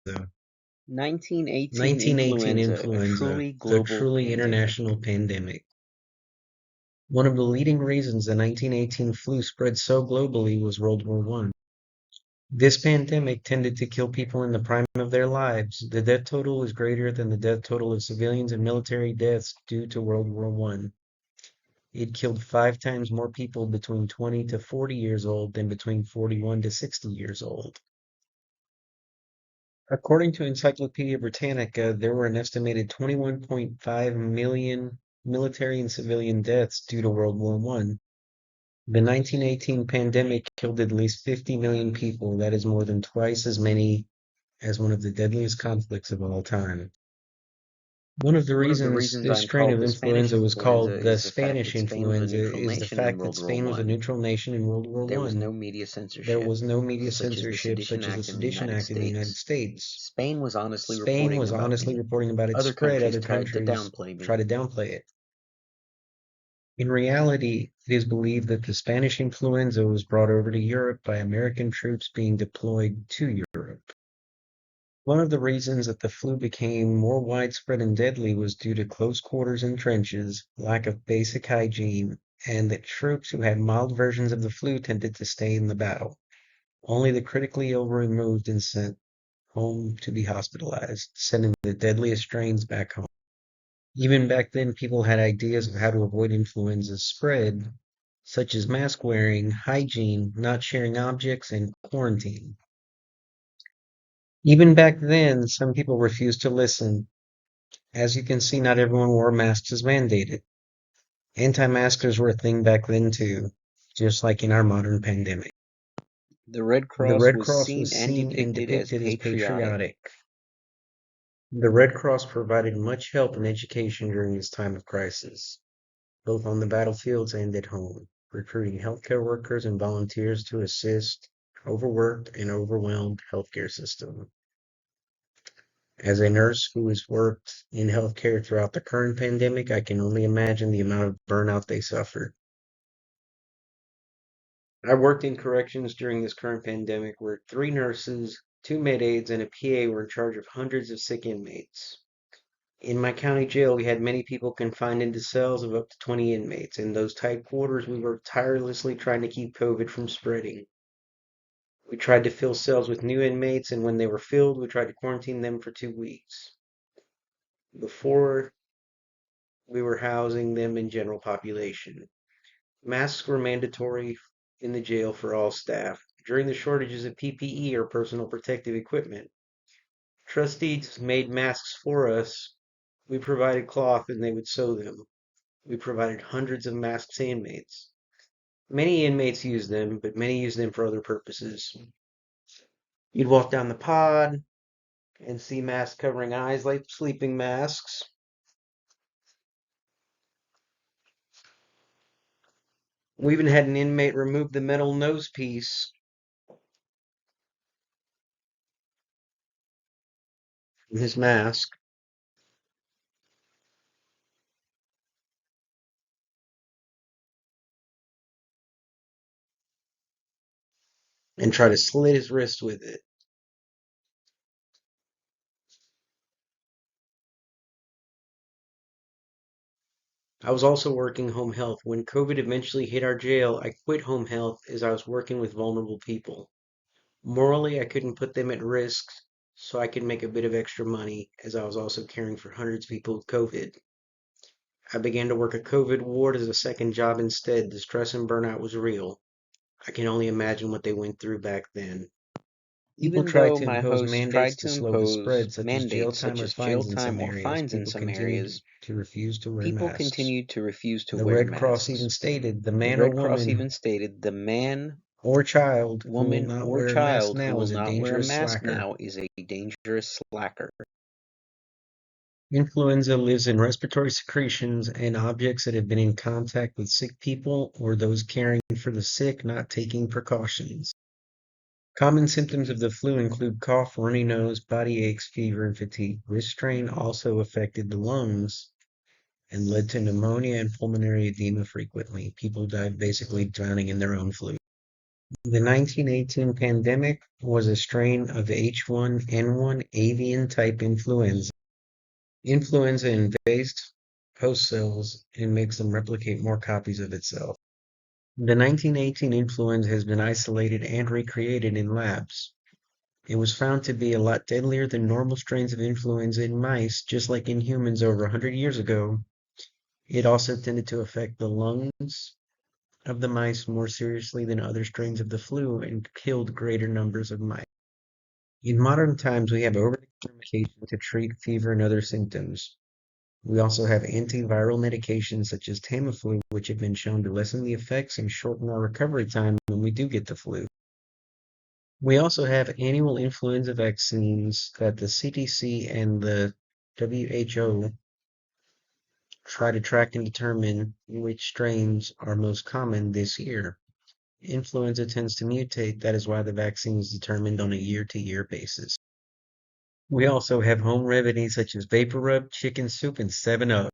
1918 1918 influenza, a influenza, truly the global truly pandemic. international pandemic. One of the leading reasons the 1918 flu spread so globally was World War One. This pandemic tended to kill people in the prime of their lives. The death total was greater than the death total of civilians and military deaths due to World War One. It killed 5 times more people between 20 to 40 years old than between 41 to 60 years old. According to Encyclopedia Britannica, there were an estimated 21.5 million military and civilian deaths due to World War One. The 1918 pandemic killed at least 50 million people. That is more than twice as many as one of the deadliest conflicts of all time. One of the One of the reasons reasons this I'm strain called of the Spanish influenza was influenza called the is the fact Spanish that Spain was a influenza neutral is the nation in fact that World War Spain was a One. neutral nation in World War There was One. no media There censorship, was no media such as the censorship Sedition such as the Act in the Sedition United Act in the United States. States. Spain was honestly Spain reporting was about honestly me. reporting about its Other spread. countries Other tried to countries downplay try me. to downplay it. In reality, it is believed that the Spanish influenza was brought over to Europe by American troops being deployed to Europe. One of the reasons that the flu became more widespread and deadly was due to close quarters in trenches, lack of basic hygiene, and that troops who had mild versions of the flu tended to stay in the battle. Only the critically ill were removed and sent home to be hospitalized, sending the deadliest strains back home. Even back then, people had ideas of how to avoid influenza's spread, such as mask wearing, hygiene, not sharing objects, and quarantine. Even back then, some people refused to listen. As you can see, not everyone wore masks as mandated. Anti-maskers were a thing back then too, just like in our modern pandemic. The Red The Cross Red was Cross was seen and seen and depicted as depicted as patriotic. patriotic. The Red Cross provided much help and education during this time of crisis, both on the battlefields and at home, recruiting healthcare workers and volunteers to assist overworked and overwhelmed healthcare system. As a nurse who has worked in healthcare throughout the current pandemic, I can only imagine the amount of burnout they suffered. I worked in corrections during this current pandemic where 3 nurses, 2 med aides, and a PA were in charge of hundreds of sick inmates. In my county jail, we had many people confined into cells of up to 20 inmates. In those tight quarters, we worked tirelessly trying to keep COVID from spreading. We tried to fill cells with new inmates, and when they were filled, we tried to quarantine them for 2 weeks before we were housing them in general population. Masks were mandatory in the jail for all staff. During the shortages of PPE or personal protective equipment, trustees made masks for us. We provided cloth and they would sew them. We provided hundreds of masks to inmates. Many inmates used them, but many used them for other purposes. You'd walk down the pod and see masks covering eyes like sleeping masks. We even had an inmate remove the metal nose piece from his mask and try to slit his wrist with it. I was also working home health. When COVID eventually hit our jail, I quit home health as I was working with vulnerable people. Morally, I couldn't put them at risk, so I could make a bit of extra money as I was also caring for hundreds of people with COVID. I began to work a COVID ward as a second job instead. The stress and burnout was real. I can only imagine what they went through back then. People Even tried though to my impose host mandates tried to to slow the impose spread, such as jail mandates time such or as jail fines in time some or areas, fines in people some continued areas, to refuse to wear people masks. continued to refuse to The wear Red Cross even masks. stated the The man or Red Cross woman even stated the man, or child who will woman, not or wear a mask child who now will is a not wear a dangerous mask slacker. now is a dangerous slacker. Influenza lives in respiratory secretions and objects that have been in contact with sick people or those caring for the sick not taking precautions. Common symptoms of the flu include cough, runny nose, body aches, fever, and fatigue. This strain also affected the lungs and led to pneumonia and pulmonary edema frequently. People died basically drowning in their own fluid. The 1918 pandemic was a strain of H1N1 avian type influenza. Influenza invades host cells and makes them replicate more copies of itself. The 1918 influenza has been isolated and recreated in labs. It was found to be a lot deadlier than normal strains of influenza in mice, just like in humans over 100 years ago. It also tended to affect the lungs of the mice more seriously than other strains of the flu and killed greater numbers of mice. In modern times, we have over-the-counter medication to treat fever and other symptoms. We also have antiviral medications such as Tamiflu, which have been shown to lessen the effects and shorten our recovery time when we do get the flu. We also have annual influenza vaccines that the CDC and the WHO try to track and determine which strains are most common this year. Influenza tends to mutate, that is why the vaccine is determined on a year-to-year basis. We also have home remedies such as Vapor Rub, chicken soup, and 7 Up.